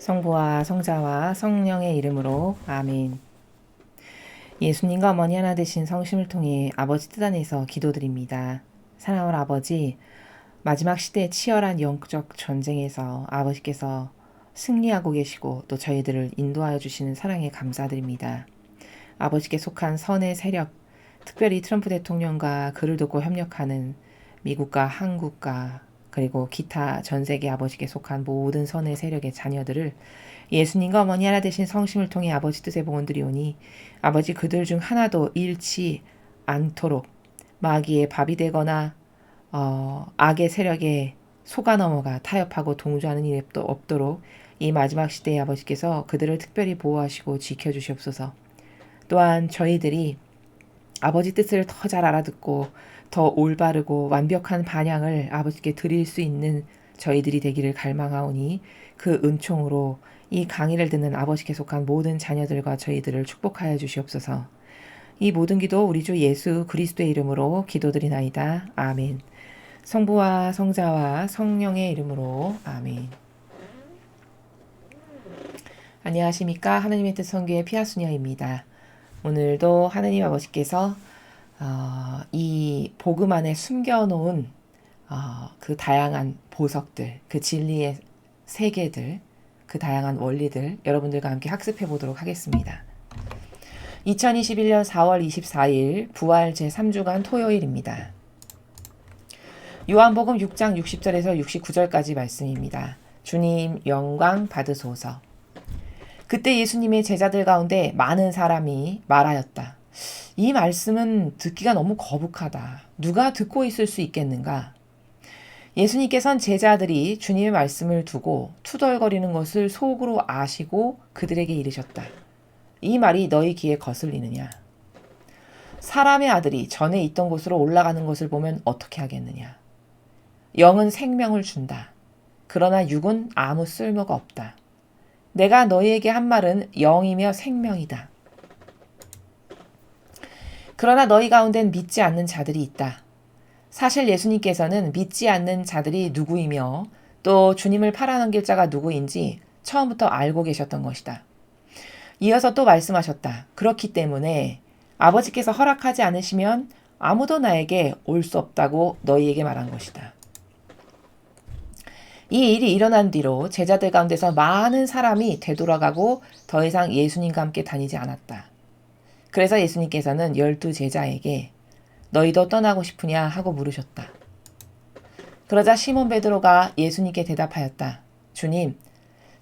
성부와 성자와 성령의 이름으로 아멘. 예수님과 어머니 하나 되신 성심을 통해 아버지 뜻 안에서 기도드립니다. 사랑하는 아버지, 마지막 시대의 치열한 영적 전쟁에서 아버지께서 승리하고 계시고 또 저희들을 인도하여 주시는 사랑에 감사드립니다. 아버지께 속한 선의 세력, 특별히 트럼프 대통령과 그를 돕고 협력하는 미국과 한국과 그리고 기타 전 세계 아버지께 속한 모든 선의 세력의 자녀들을 예수님과 어머니 하나 되신 성심을 통해 아버지 뜻에 봉헌드리오니 아버지 그들 중 하나도 잃지 않도록 마귀의 밥이 되거나 악의 세력에 속아 넘어가 타협하고 동조하는 일이 없도록 이 마지막 시대에 아버지께서 그들을 특별히 보호하시고 지켜주시옵소서. 또한 저희들이 아버지 뜻을 더 잘 알아듣고 더 올바르고 완벽한 반향을 아버지께 드릴 수 있는 저희들이 되기를 갈망하오니 그 은총으로 이 강의를 듣는 아버지께 속한 모든 자녀들과 저희들을 축복하여 주시옵소서. 이 모든 기도 우리 주 예수 그리스도의 이름으로 기도드리나이다. 아멘. 성부와 성자와 성령의 이름으로 아멘. 안녕하십니까. 하느님의 뜻 선교의 피아수녀입니다. 오늘도 하느님 아버지께서 이 복음 안에 숨겨놓은 그 다양한 보석들, 그 진리의 세계들, 그 다양한 원리들 여러분들과 함께 학습해 보도록 하겠습니다. 2021년 4월 24일 부활 제3주간 토요일입니다. 요한복음 6장 60절에서 69절까지 말씀입니다. 주님 영광 받으소서. 그때 예수님의 제자들 가운데 많은 사람이 말하였다. 이 말씀은 듣기가 너무 거북하다. 누가 듣고 있을 수 있겠는가? 예수님께서는 제자들이 주님의 말씀을 두고 투덜거리는 것을 속으로 아시고 그들에게 이르셨다. 이 말이 너희 귀에 거슬리느냐? 사람의 아들이 전에 있던 곳으로 올라가는 것을 보면 어떻게 하겠느냐? 영은 생명을 준다. 그러나 육은 아무 쓸모가 없다. 내가 너희에게 한 말은 영이며 생명이다. 그러나 너희 가운데는 믿지 않는 자들이 있다. 사실 예수님께서는 믿지 않는 자들이 누구이며 또 주님을 팔아넘길 자가 누구인지 처음부터 알고 계셨던 것이다. 이어서 또 말씀하셨다. 그렇기 때문에 아버지께서 허락하지 않으시면 아무도 나에게 올 수 없다고 너희에게 말한 것이다. 이 일이 일어난 뒤로 제자들 가운데서 많은 사람이 되돌아가고 더 이상 예수님과 함께 다니지 않았다. 그래서 예수님께서는 12 제자에게 너희도 떠나고 싶으냐 하고 물으셨다. 그러자 시몬 베드로가 예수님께 대답하였다. 주님,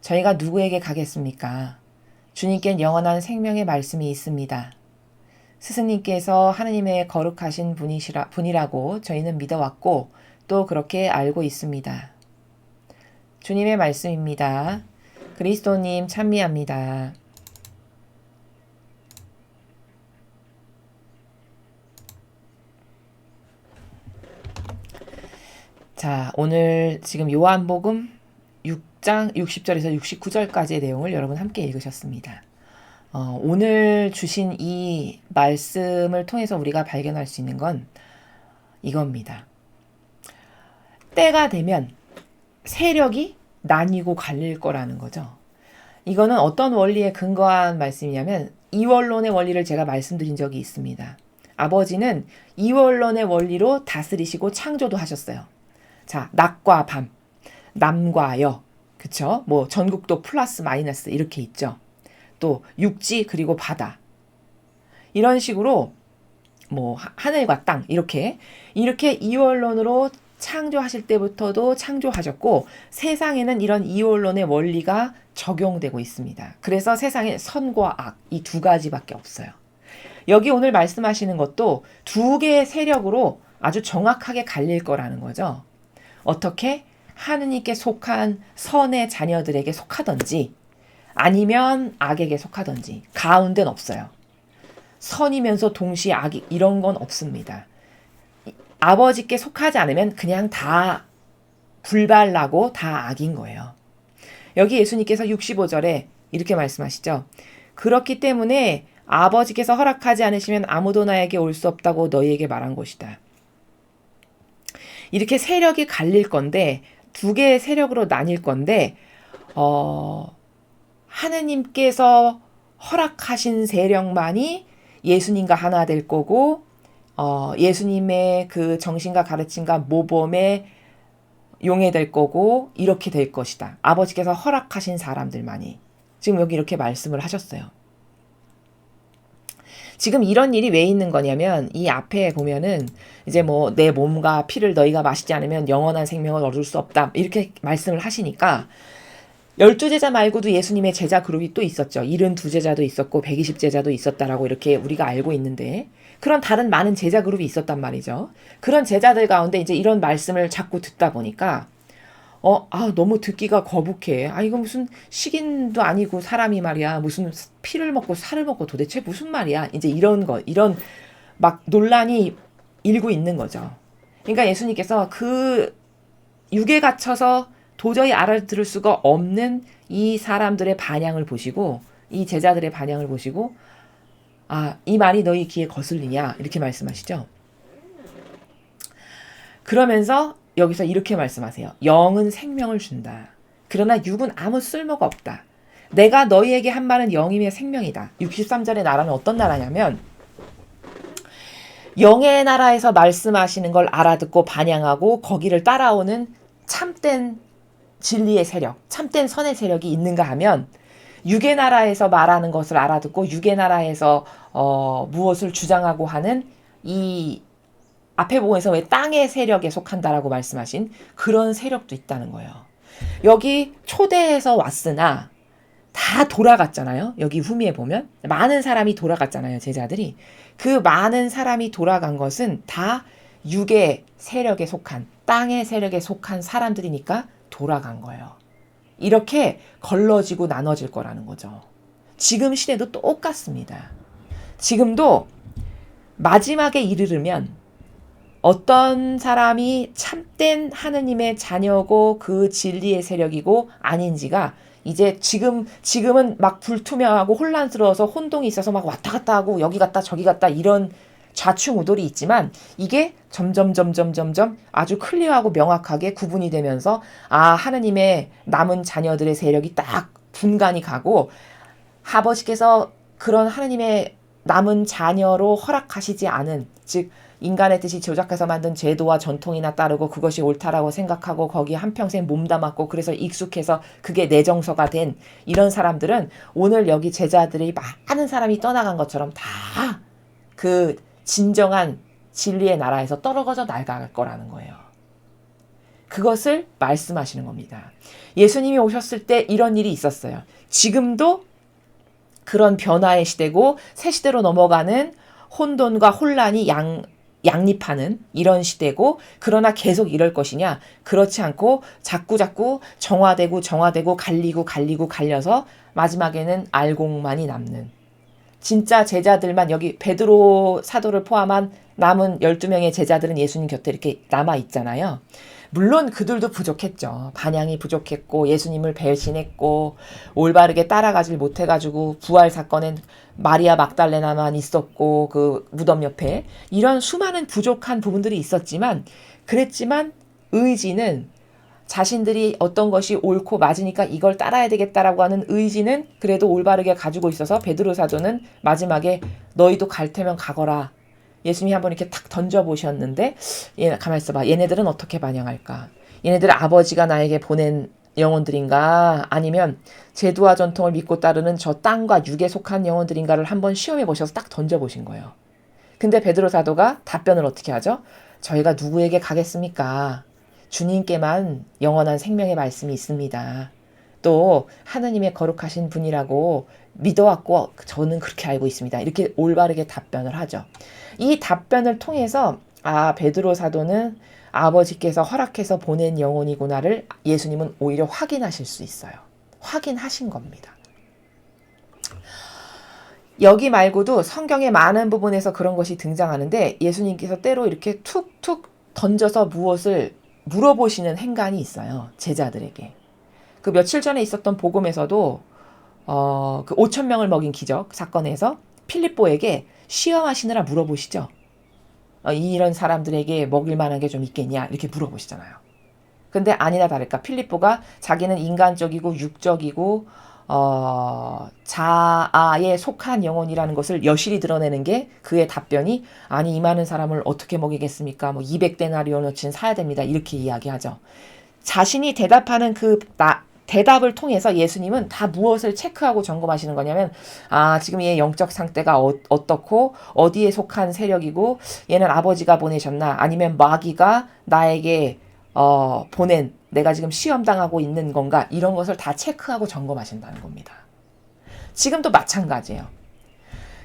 저희가 누구에게 가겠습니까? 주님께는 영원한 생명의 말씀이 있습니다. 스승님께서 하느님의 거룩하신 분이라고 저희는 믿어왔고 또 그렇게 알고 있습니다. 주님의 말씀입니다. 그리스도님 찬미합니다. 자, 오늘 지금 요한복음 6장 60절에서 69절까지의 내용을 여러분 함께 읽으셨습니다. 오늘 주신 이 말씀을 통해서 우리가 발견할 수 있는 건 이겁니다. 때가 되면 세력이 나뉘고 갈릴 거라는 거죠. 이거는 어떤 원리에 근거한 말씀이냐면 이원론의 원리를 제가 말씀드린 적이 있습니다. 아버지는 이원론의 원리로 다스리시고 창조도 하셨어요. 자, 낮과 밤, 남과 여, 그쵸? 뭐 전국도 플러스 마이너스 이렇게 있죠. 또 육지 그리고 바다 이런 식으로 뭐 하늘과 땅 이렇게 이원론으로 창조하실 때부터도 창조하셨고 세상에는 이런 이원론의 원리가 적용되고 있습니다. 그래서 세상에 선과 악 이 두 가지밖에 없어요. 여기 오늘 말씀하시는 것도 두 개의 세력으로 아주 정확하게 갈릴 거라는 거죠. 어떻게? 하느님께 속한 선의 자녀들에게 속하든지 아니면 악에게 속하든지 가운데는 없어요. 선이면서 동시에 악이 이런 건 없습니다. 아버지께 속하지 않으면 그냥 다 불발나고 다 악인 거예요. 여기 예수님께서 65절에 이렇게 말씀하시죠. 그렇기 때문에 아버지께서 허락하지 않으시면 아무도 나에게 올 수 없다고 너희에게 말한 것이다. 이렇게 세력이 갈릴 건데 두 개의 세력으로 나뉠 건데 하느님께서 허락하신 세력만이 예수님과 하나 될 거고 예수님의 그 정신과 가르침과 모범에 용해될 거고 이렇게 될 것이다. 아버지께서 허락하신 사람들만이. 지금 여기 이렇게 말씀을 하셨어요. 지금 이런 일이 왜 있는 거냐면 이 앞에 보면은 이제 뭐 내 몸과 피를 너희가 마시지 않으면 영원한 생명을 얻을 수 없다. 이렇게 말씀을 하시니까 12제자 말고도 예수님의 제자 그룹이 또 있었죠. 72제자도 있었고 120제자도 있었다라고 이렇게 우리가 알고 있는데 그런 다른 많은 제자 그룹이 있었단 말이죠. 그런 제자들 가운데 이제 이런 말씀을 자꾸 듣다 보니까 너무 듣기가 거북해. 이거 무슨 식인도 아니고 사람이 말이야. 무슨 피를 먹고 살을 먹고 도대체 무슨 말이야. 이제 이런 막 논란이 일고 있는 거죠. 그러니까 예수님께서 그 육에 갇혀서 도저히 알아들을 수가 없는 이 사람들의 반향을 보시고 이 제자들의 반향을 보시고 이 말이 너희 귀에 거슬리냐 이렇게 말씀하시죠. 그러면서 여기서 이렇게 말씀하세요. 영은 생명을 준다. 그러나 육은 아무 쓸모가 없다. 내가 너희에게 한 말은 영이며 생명이다. 63절의 나라는 어떤 나라냐면 영의 나라에서 말씀하시는 걸 알아듣고 반향하고 거기를 따라오는 참된 진리의 세력, 참된 선의 세력이 있는가 하면 육의 나라에서 말하는 것을 알아듣고 육의 나라에서 무엇을 주장하고 하는 이 앞에 보면서 왜 땅의 세력에 속한다라고 말씀하신 그런 세력도 있다는 거예요. 여기 초대해서 왔으나 다 돌아갔잖아요. 여기 후미에 보면 많은 사람이 돌아갔잖아요. 제자들이. 그 많은 사람이 돌아간 것은 다 육의 세력에 속한 땅의 세력에 속한 사람들이니까 돌아간 거예요. 이렇게 걸러지고 나눠질 거라는 거죠. 지금 시대도 똑같습니다. 지금도 마지막에 이르르면 어떤 사람이 참된 하느님의 자녀고 그 진리의 세력이고 아닌지가 이제 지금은 막 불투명하고 혼란스러워서 혼동이 있어서 막 왔다 갔다 하고 여기 갔다 저기 갔다 이런 좌충우돌이 있지만 이게 점점 아주 클리어하고 명확하게 구분이 되면서 하느님의 남은 자녀들의 세력이 딱 분간이 가고 아버지께서 그런 하느님의 남은 자녀로 허락하시지 않은 즉 인간의 뜻이 조작해서 만든 제도와 전통이나 따르고 그것이 옳다라고 생각하고 거기에 한평생 몸담았고 그래서 익숙해서 그게 내 정서가 된 이런 사람들은 오늘 여기 제자들이 많은 사람이 떠나간 것처럼 다 그 진정한 진리의 나라에서 떨어져 나갈 거라는 거예요. 그것을 말씀하시는 겁니다. 예수님이 오셨을 때 이런 일이 있었어요. 지금도 그런 변화의 시대고 새 시대로 넘어가는 혼돈과 혼란이 양립하는 이런 시대고 그러나 계속 이럴 것이냐? 그렇지 않고 자꾸 정화되고 갈리고 갈려서 마지막에는 알곡만이 남는 진짜 제자들만 여기 베드로 사도를 포함한 남은 12명의 제자들은 예수님 곁에 이렇게 남아 있잖아요. 물론 그들도 부족했죠. 반향이 부족했고 예수님을 배신했고 올바르게 따라가질 못해가지고 부활 사건엔 마리아 막달레나만 있었고 그 무덤 옆에 이런 수많은 부족한 부분들이 있었지만 그랬지만 의지는 자신들이 어떤 것이 옳고 맞으니까 이걸 따라야 되겠다라고 하는 의지는 그래도 올바르게 가지고 있어서 베드로 사도는 마지막에 너희도 갈 테면 가거라. 예수님이 한번 이렇게 탁 던져보셨는데 가만히 있어봐. 얘네들은 어떻게 반영할까? 얘네들 아버지가 나에게 보낸 영혼들인가 아니면 제도와 전통을 믿고 따르는 저 땅과 육에 속한 영혼들인가를 한번 시험해 보셔서 딱 던져보신 거예요. 근데 베드로 사도가 답변을 어떻게 하죠? 저희가 누구에게 가겠습니까? 주님께만 영원한 생명의 말씀이 있습니다. 또 하느님의 거룩하신 분이라고 믿어왔고 저는 그렇게 알고 있습니다. 이렇게 올바르게 답변을 하죠. 이 답변을 통해서 베드로 사도는 아버지께서 허락해서 보낸 영혼이구나를 예수님은 오히려 확인하실 수 있어요. 확인하신 겁니다. 여기 말고도 성경의 많은 부분에서 그런 것이 등장하는데 예수님께서 때로 이렇게 툭툭 던져서 무엇을 물어보시는 행간이 있어요. 제자들에게. 그 며칠 전에 있었던 복음에서도 그 5천 명을 먹인 기적 사건에서 필립보에게 시험하시느라 물어보시죠. 이런 사람들에게 먹일 만한 게 좀 있겠냐 이렇게 물어보시잖아요. 근데 아니나 다를까 필립보가 자기는 인간적이고 육적이고 자아에 속한 영혼이라는 것을 여실히 드러내는 게 그의 답변이 아니 이 많은 사람을 어떻게 먹이겠습니까? 뭐 200데나리온어치는 사야 됩니다. 이렇게 이야기하죠. 자신이 대답하는 대답을 통해서 예수님은 다 무엇을 체크하고 점검하시는 거냐면 지금 얘의 영적 상태가 어떻고 어디에 속한 세력이고 얘는 아버지가 보내셨나 아니면 마귀가 나에게 보낸 내가 지금 시험당하고 있는 건가 이런 것을 다 체크하고 점검하신다는 겁니다. 지금도 마찬가지예요.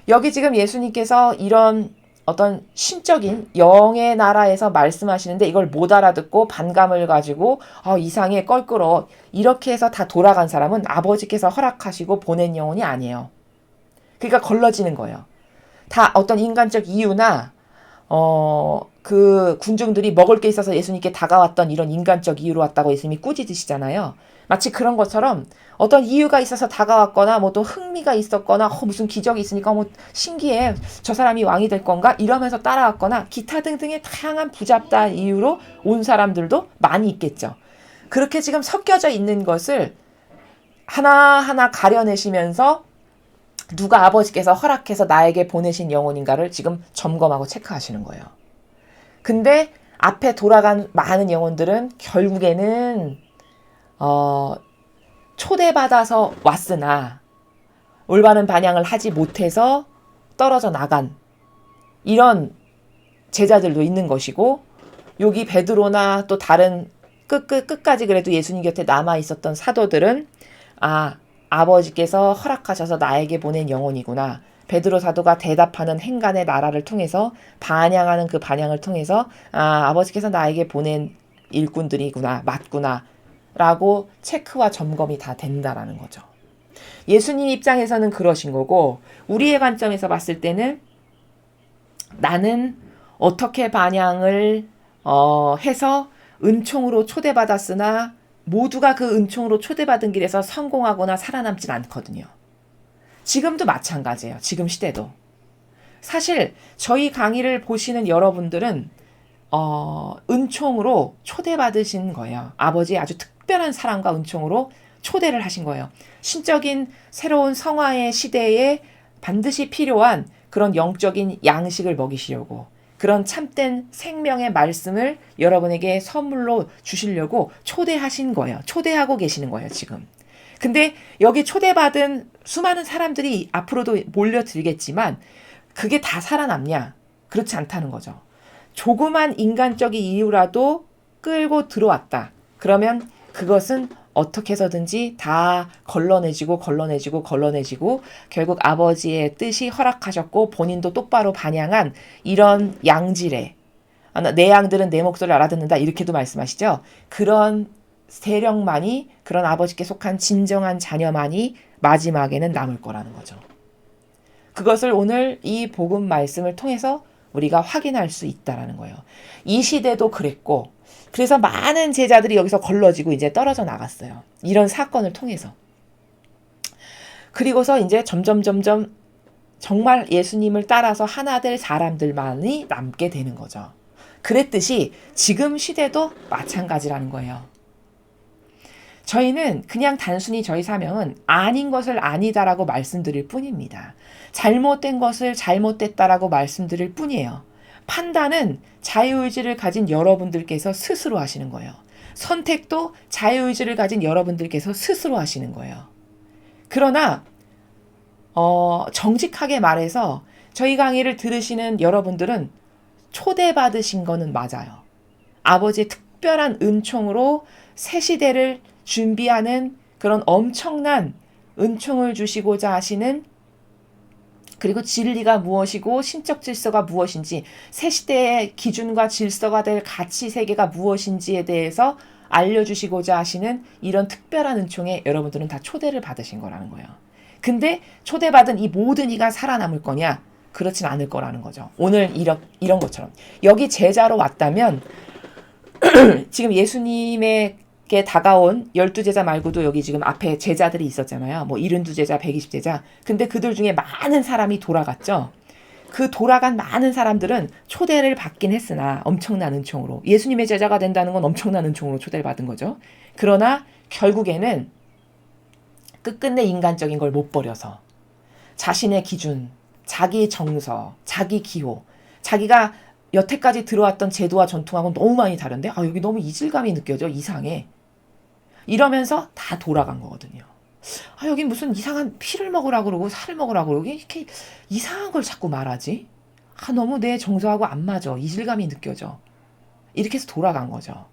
여기 지금 예수님께서 이런 어떤 신적인 영의 나라에서 말씀하시는데 이걸 못 알아듣고 반감을 가지고 이상해 껄끄러워 이렇게 해서 다 돌아간 사람은 아버지께서 허락하시고 보낸 영혼이 아니에요. 그러니까 걸러지는 거예요. 다 어떤 인간적 이유나 그 군중들이 먹을 게 있어서 예수님께 다가왔던 이런 인간적 이유로 왔다고 예수님이 꾸짖으시잖아요. 마치 그런 것처럼 어떤 이유가 있어서 다가왔거나 뭐 또 흥미가 있었거나 무슨 기적이 있으니까 뭐 신기해 저 사람이 왕이 될 건가 이러면서 따라왔거나 기타 등등의 다양한 부잡다한 이유로 온 사람들도 많이 있겠죠. 그렇게 지금 섞여져 있는 것을 하나하나 가려내시면서 누가 아버지께서 허락해서 나에게 보내신 영혼인가를 지금 점검하고 체크하시는 거예요. 근데 앞에 돌아간 많은 영혼들은 결국에는 초대받아서 왔으나 올바른 반향을 하지 못해서 떨어져 나간 이런 제자들도 있는 것이고 여기 베드로나 또 다른 끝까지 그래도 예수님 곁에 남아 있었던 사도들은 아버지께서 허락하셔서 나에게 보낸 영혼이구나. 베드로 사도가 대답하는 행간의 나라를 통해서 반향하는 그 반향을 통해서 아버지께서 나에게 보낸 일꾼들이구나. 맞구나. 라고 체크와 점검이 다 된다라는 거죠. 예수님 입장에서는 그러신 거고 우리의 관점에서 봤을 때는 나는 어떻게 반향을 해서 은총으로 초대받았으나 모두가 그 은총으로 초대받은 길에서 성공하거나 살아남진 않거든요. 지금도 마찬가지예요. 지금 시대도. 사실 저희 강의를 보시는 여러분들은 은총으로 초대받으신 거예요. 아버지의 아주 특별한 사랑과 은총으로 초대를 하신 거예요. 신적인 새로운 성화의 시대에 반드시 필요한 그런 영적인 양식을 먹이시려고 그런 참된 생명의 말씀을 여러분에게 선물로 주시려고 초대하신 거예요. 초대하고 계시는 거예요, 지금. 근데 여기 초대받은 수많은 사람들이 앞으로도 몰려들겠지만 그게 다 살아남냐? 그렇지 않다는 거죠. 조그만 인간적인 이유라도 끌고 들어왔다. 그러면 그것은 어떻게 해서든지 다 걸러내지고 결국 아버지의 뜻이 허락하셨고 본인도 똑바로 반향한 이런 양질의 내 양들은 내 목소리를 알아듣는다 이렇게도 말씀하시죠. 그런 세력만이 그런 아버지께 속한 진정한 자녀만이 마지막에는 남을 거라는 거죠. 그것을 오늘 이 복음 말씀을 통해서 우리가 확인할 수 있다라는 거예요. 이 시대도 그랬고 그래서 많은 제자들이 여기서 걸러지고 이제 떨어져 나갔어요. 이런 사건을 통해서. 그리고서 이제 점점 정말 예수님을 따라서 하나 될 사람들만이 남게 되는 거죠. 그랬듯이 지금 시대도 마찬가지라는 거예요. 저희는 그냥 단순히 저희 사명은 아닌 것을 아니다라고 말씀드릴 뿐입니다. 잘못된 것을 잘못됐다라고 말씀드릴 뿐이에요. 판단은 자유의지를 가진 여러분들께서 스스로 하시는 거예요. 선택도 자유의지를 가진 여러분들께서 스스로 하시는 거예요. 그러나 정직하게 말해서 저희 강의를 들으시는 여러분들은 초대받으신 거는 맞아요. 아버지의 특별한 은총으로 새 시대를 준비하는 그런 엄청난 은총을 주시고자 하시는 그리고 진리가 무엇이고 신적 질서가 무엇인지 새 시대의 기준과 질서가 될 가치 세계가 무엇인지에 대해서 알려주시고자 하시는 이런 특별한 은총에 여러분들은 다 초대를 받으신 거라는 거예요. 근데 초대받은 이 모든 이가 살아남을 거냐? 그렇진 않을 거라는 거죠. 오늘 이런 것처럼 여기 제자로 왔다면 지금 예수님에게 다가온 12제자 말고도 여기 지금 앞에 제자들이 있었잖아요. 뭐 72제자, 120제자. 근데 그들 중에 많은 사람이 돌아갔죠. 그 돌아간 많은 사람들은 초대를 받긴 했으나 엄청난 은총으로 예수님의 제자가 된다는 건 엄청난 은총으로 초대를 받은 거죠. 그러나 결국에는 끝끝내 인간적인 걸 못 버려서 자신의 기준, 자기 정서, 자기 기호, 자기가 여태까지 들어왔던 제도와 전통하고는 너무 많이 다른데 여기 너무 이질감이 느껴져. 이상해. 이러면서 다 돌아간 거거든요. 여긴 무슨 이상한 피를 먹으라고 그러고 살을 먹으라고 그러고 이렇게 이상한 걸 자꾸 말하지? 너무 내 정서하고 안 맞아. 이질감이 느껴져. 이렇게 해서 돌아간 거죠.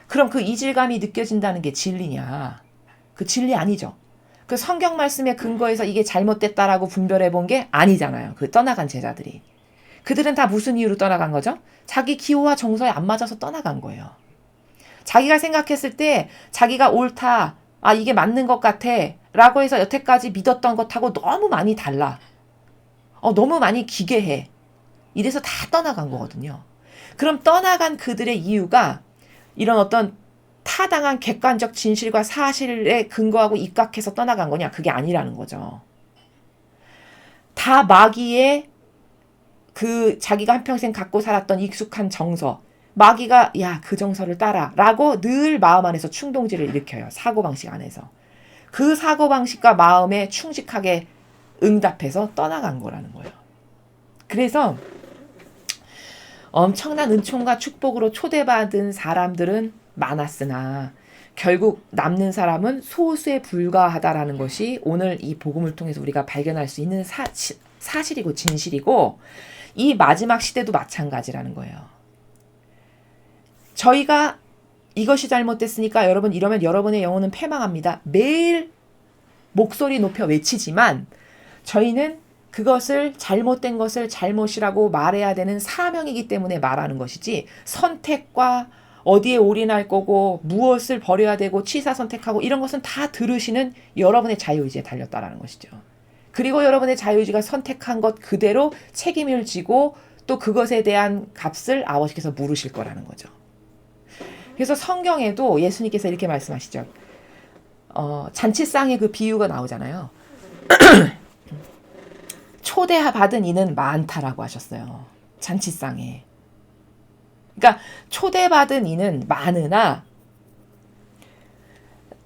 그럼 그 이질감이 느껴진다는 게 진리냐? 그 진리 아니죠. 그 성경 말씀에 근거해서 이게 잘못됐다라고 분별해 본 게 아니잖아요. 그 떠나간 제자들이. 그들은 다 무슨 이유로 떠나간 거죠? 자기 기호와 정서에 안 맞아서 떠나간 거예요. 자기가 생각했을 때 자기가 옳다, 이게 맞는 것 같아 라고 해서 여태까지 믿었던 것하고 너무 많이 달라. 너무 많이 기괴해. 이래서 다 떠나간 거거든요. 그럼 떠나간 그들의 이유가 이런 어떤 타당한 객관적 진실과 사실에 근거하고 입각해서 떠나간 거냐? 그게 아니라는 거죠. 다 마귀의 그 자기가 한평생 갖고 살았던 익숙한 정서, 마귀가 그 정서를 따라 라고 늘 마음 안에서 충동질을 일으켜요. 사고방식 안에서. 그 사고방식과 마음에 충직하게 응답해서 떠나간 거라는 거예요. 그래서 엄청난 은총과 축복으로 초대받은 사람들은 많았으나 결국 남는 사람은 소수에 불과하다라는 것이 오늘 이 복음을 통해서 우리가 발견할 수 있는 사실이고 진실이고, 이 마지막 시대도 마찬가지라는 거예요. 저희가 이것이 잘못됐으니까 여러분 이러면 여러분의 영혼은 패망합니다. 매일 목소리 높여 외치지만 저희는 그것을 잘못된 것을 잘못이라고 말해야 되는 사명이기 때문에 말하는 것이지, 선택과 어디에 올인할 거고 무엇을 버려야 되고 취사 선택하고 이런 것은 다 들으시는 여러분의 자유의지에 달렸다라는 것이죠. 그리고 여러분의 자유의지가 선택한 것 그대로 책임을 지고 또 그것에 대한 값을 아버지께서 물으실 거라는 거죠. 그래서 성경에도 예수님께서 이렇게 말씀하시죠. 잔치상의 그 비유가 나오잖아요. 초대받은 이는 많다라고 하셨어요. 잔치상에. 그러니까 초대받은 이는 많으나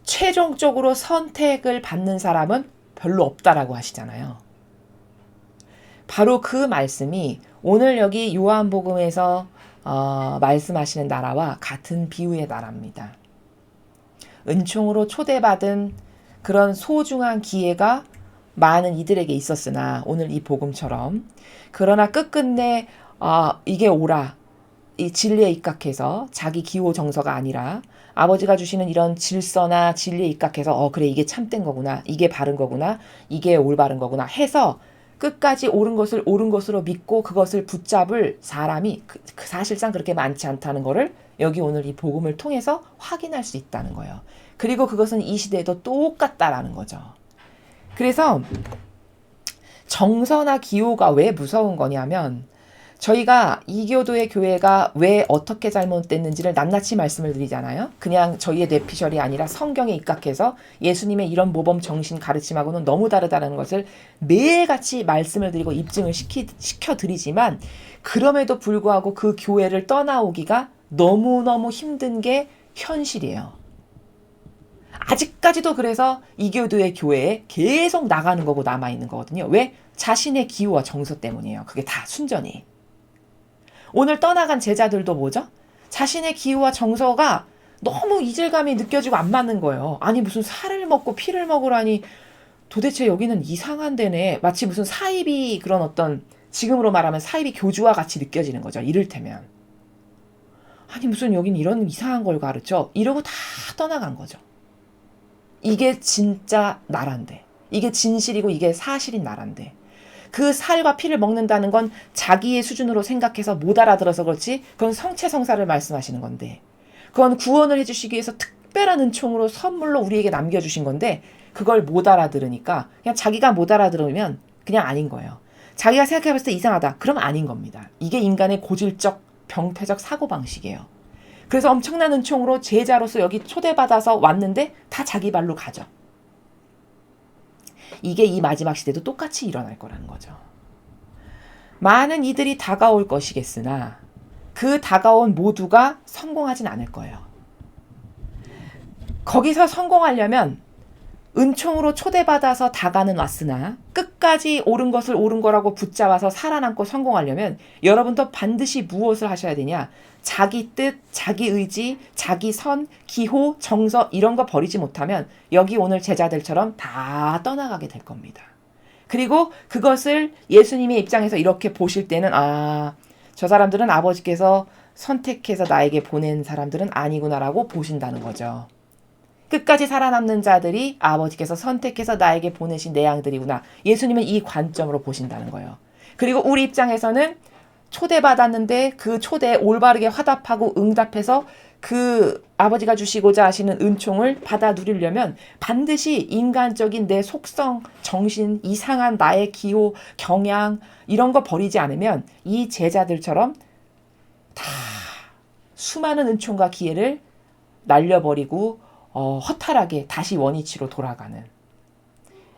최종적으로 선택을 받는 사람은 별로 없다라고 하시잖아요. 바로 그 말씀이 오늘 여기 요한복음에서 말씀하시는 나라와 같은 비유의 나라입니다. 은총으로 초대받은 그런 소중한 기회가 많은 이들에게 있었으나 오늘 이 복음처럼, 그러나 끝끝내 이게 옳아, 이 진리에 입각해서 자기 기호 정서가 아니라 아버지가 주시는 이런 질서나 진리에 입각해서 그래 이게 참된 거구나, 이게 바른 거구나, 이게 올바른 거구나 해서 끝까지 옳은 것을 옳은 것으로 믿고 그것을 붙잡을 사람이 사실상 그렇게 많지 않다는 거를 여기 오늘 이 복음을 통해서 확인할 수 있다는 거예요. 그리고 그것은 이 시대에도 똑같다라는 거죠. 그래서 정서나 기호가 왜 무서운 거냐면, 저희가 이교도의 교회가 왜 어떻게 잘못됐는지를 낱낱이 말씀을 드리잖아요. 그냥 저희의 뇌피셜이 아니라 성경에 입각해서 예수님의 이런 모범 정신 가르침하고는 너무 다르다는 것을 매일같이 말씀을 드리고 입증을 시켜드리지만, 그럼에도 불구하고 그 교회를 떠나오기가 너무너무 힘든 게 현실이에요. 아직까지도 그래서 이교도의 교회에 계속 나가는 거고 남아있는 거거든요. 왜? 자신의 기호와 정서 때문이에요. 그게 다 순전히. 오늘 떠나간 제자들도 뭐죠? 자신의 기호와 정서가 너무 이질감이 느껴지고 안 맞는 거예요. 아니 무슨 살을 먹고 피를 먹으라니, 도대체 여기는 이상한 데네. 마치 무슨 사이비, 그런 어떤 지금으로 말하면 사이비 교주와 같이 느껴지는 거죠. 이를테면. 아니 무슨 여긴 이런 이상한 걸 가르쳐. 이러고 다 떠나간 거죠. 이게 진짜 나란데, 이게 진실이고 이게 사실인 나란데, 그 살과 피를 먹는다는 건 자기의 수준으로 생각해서 못 알아들어서 그렇지, 그건 성체성사를 말씀하시는 건데, 그건 구원을 해주시기 위해서 특별한 은총으로 선물로 우리에게 남겨주신 건데, 그걸 못 알아들으니까 그냥 자기가 못 알아들으면 그냥 아닌 거예요. 자기가 생각해봤을 때 이상하다, 그럼 아닌 겁니다. 이게 인간의 고질적 병폐적 사고방식이에요. 그래서 엄청난 은총으로 제자로서 여기 초대받아서 왔는데 다 자기 발로 가죠. 이게 이 마지막 시대도 똑같이 일어날 거라는 거죠. 많은 이들이 다가올 것이겠으나 그 다가온 모두가 성공하진 않을 거예요. 거기서 성공하려면 은총으로 초대받아서 다가는 왔으나 끝까지 옳은 것을 옳은 거라고 붙잡아서 살아남고 성공하려면 여러분도 반드시 무엇을 하셔야 되냐? 자기 뜻, 자기 의지, 자기 선, 기호, 정서 이런 거 버리지 못하면 여기 오늘 제자들처럼 다 떠나가게 될 겁니다. 그리고 그것을 예수님의 입장에서 이렇게 보실 때는 저 사람들은 아버지께서 선택해서 나에게 보낸 사람들은 아니구나라고 보신다는 거죠. 끝까지 살아남는 자들이 아버지께서 선택해서 나에게 보내신 내 양들이구나. 예수님은 이 관점으로 보신다는 거예요. 그리고 우리 입장에서는 초대받았는데 그 초대에 올바르게 화답하고 응답해서 그 아버지가 주시고자 하시는 은총을 받아 누리려면 반드시 인간적인 내 속성, 정신, 이상한 나의 기호, 경향 이런 거 버리지 않으면 이 제자들처럼 다 수많은 은총과 기회를 날려버리고 허탈하게 다시 원위치로 돌아가는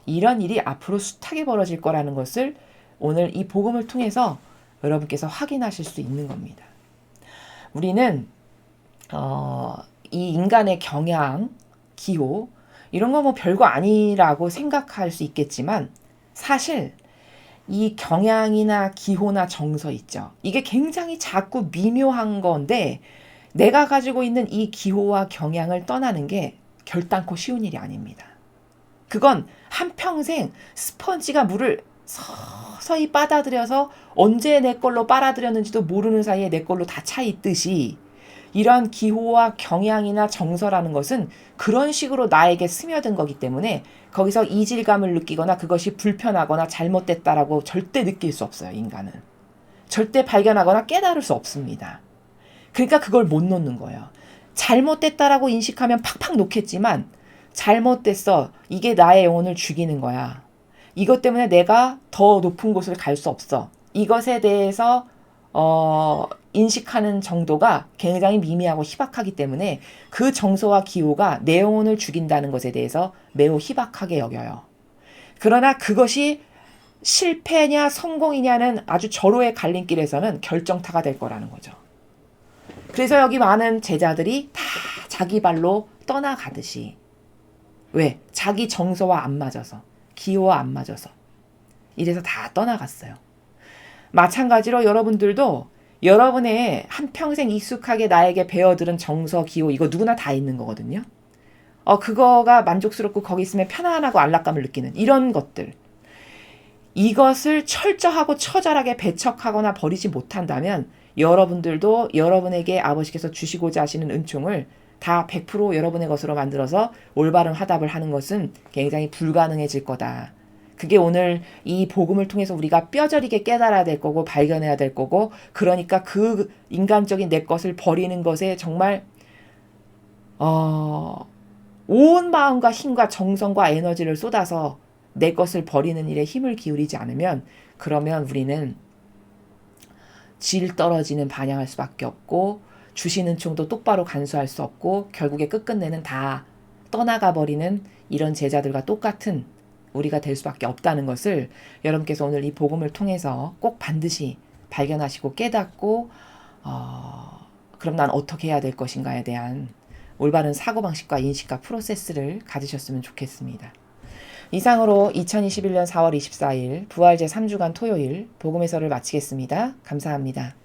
이런 일이 앞으로 숱하게 벌어질 거라는 것을 오늘 이 복음을 통해서 여러분께서 확인하실 수 있는 겁니다. 우리는 이 인간의 경향, 기호 이런 거 뭐 별거 아니라고 생각할 수 있겠지만 사실 이 경향이나 기호나 정서 있죠. 이게 굉장히 작고 미묘한 건데 내가 가지고 있는 이 기호와 경향을 떠나는 게 결단코 쉬운 일이 아닙니다. 그건 한평생 스펀지가 물을 서서히 빨아들여서 언제 내 걸로 빨아들였는지도 모르는 사이에 내 걸로 다 차 있듯이 이런 기호와 경향이나 정서라는 것은 그런 식으로 나에게 스며든 거기 때문에 거기서 이질감을 느끼거나 그것이 불편하거나 잘못됐다라고 절대 느낄 수 없어요. 인간은. 절대 발견하거나 깨달을 수 없습니다. 그러니까 그걸 못 놓는 거예요. 잘못됐다라고 인식하면 팍팍 놓겠지만 잘못됐어. 이게 나의 영혼을 죽이는 거야. 이것 때문에 내가 더 높은 곳을 갈 수 없어. 이것에 대해서 인식하는 정도가 굉장히 미미하고 희박하기 때문에 그 정서와 기호가 내 영혼을 죽인다는 것에 대해서 매우 희박하게 여겨요. 그러나 그것이 실패냐 성공이냐는 아주 절호의 갈림길에서는 결정타가 될 거라는 거죠. 그래서 여기 많은 제자들이 다 자기 발로 떠나가듯이 왜? 자기 정서와 안 맞아서 기호와 안 맞아서 이래서 다 떠나갔어요. 마찬가지로 여러분들도 여러분의 한평생 익숙하게 나에게 배어들은 정서, 기호 이거 누구나 다 있는 거거든요. 그거가 만족스럽고 거기 있으면 편안하고 안락감을 느끼는 이런 것들. 이것을 철저하고 처절하게 배척하거나 버리지 못한다면 여러분들도 여러분에게 아버지께서 주시고자 하시는 은총을 다 100% 여러분의 것으로 만들어서 올바른 화답을 하는 것은 굉장히 불가능해질 거다. 그게 오늘 이 복음을 통해서 우리가 뼈저리게 깨달아야 될 거고 발견해야 될 거고 그러니까 그 인간적인 내 것을 버리는 것에 정말 온 마음과 힘과 정성과 에너지를 쏟아서 내 것을 버리는 일에 힘을 기울이지 않으면 그러면 우리는 질 떨어지는 반향할 수밖에 없고 주시는 총도 똑바로 간수할 수 없고 결국에 끝끝내는 다 떠나가 버리는 이런 제자들과 똑같은 우리가 될 수밖에 없다는 것을 여러분께서 오늘 이 복음을 통해서 꼭 반드시 발견하시고 깨닫고 그럼 난 어떻게 해야 될 것인가에 대한 올바른 사고방식과 인식과 프로세스를 가지셨으면 좋겠습니다. 이상으로 2021년 4월 24일 부활 제3주간 토요일 복음의 설을 마치겠습니다. 감사합니다.